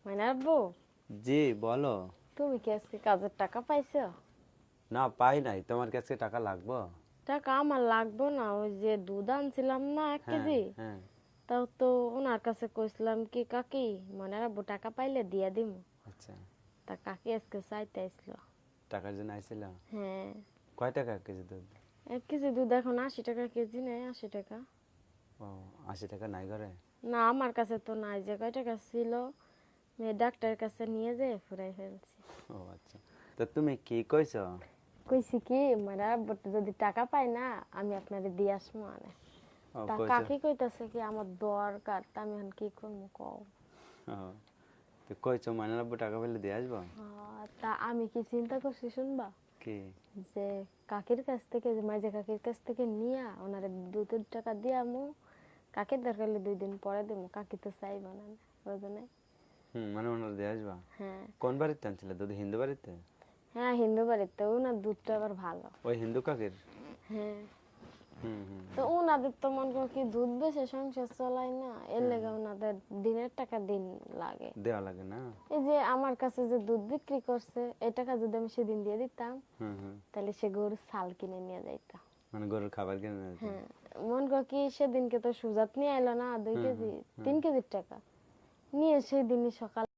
মানে আব্বু, জি বলো। তুমি কি আজকে কাজের টাকা পাইছো? না পাই নাই, তোমার কাছে টাকা লাগবে? টাকা আমার লাগবে না, ওই যে দুধ আনছিলাম না 1 কেজি, হ্যাঁ। তাও তো ওনার কাছে কইছিলাম কি কাকি, মানে আব্বু টাকা পাইলে দিয়া দিমু। আচ্ছা, তা কাকি আজকে চাইতে আইছিল। টাকার জন্য আইছিল? হ্যাঁ। কয় টাকা কেজি দুধ? 1 কেজি দুধ এখন 80 টাকা কেজি, নেই 80 টাকা। ও, 80 টাকা নাই ঘরে? না, আমার কাছে তো নাই, যে কয় টাকা ছিল মেয়ে ডাক্তারের কাছে নিয়ে যেয়ে ফুরাই ফেলছি। ও আচ্ছা, তো তুমি কি কইছো? কইছি কি, মানে আব্বু যদি টাকা পাই না, আমি আপনারে দিয়ে আসবো আনে। ও তা কইছো। কাকি কইতাছে কি আমার দরকার, তা আমি এখন কি করবো কও? ও, তো কইছো মানে 90 টাকা পেলে দিয়ে আসবো? তা আমি কি চিন্তা করছি শুনবা, কি? যে কাকির কাছ থেকে, যে মাঝে কাকির কাছ থেকে নিয়া ওনারে দুধের টাকা দিয়ে আমু, কাকির দরকার হলে 2 দিন পরে দেবো, কাকি তো চাইব না, বুঝো? মানে ওনারা দিয়ে আসবা? হ্যাঁ। কোন বাড়িতে আনছিলে দুধ, হিন্দু বাড়িতে? হ্যাঁ, হিন্দু বাড়িতে, ওনার দুধটা আবার ভালো। ওই হিন্দু কাকির? হ্যাঁ। হুম হুম তো ওনাদের তো মনে করো কি দুধ বেচে সংসার চলাই না, এর লেগে ওনাদের দিনের টাকা দিন লাগে। দেওয়া লাগে না? এই যে আমার কাছে যে দুধ বিক্রি করছে, এই টাকা যদি আমি সেদিন দিয়ে দিতাম, হুম। তাহলে সে গরুর ছাল কিনে নিয়ে যাইতাম। মানে গরুর খাবার কিনে দিতে? হ্যাঁ। মন কর কি সেদিনকে তো সুজাত নিয়ে এলো না 2 কেজি, 3 কেজির টাকা নিয়ে, সেই দিনই সকাল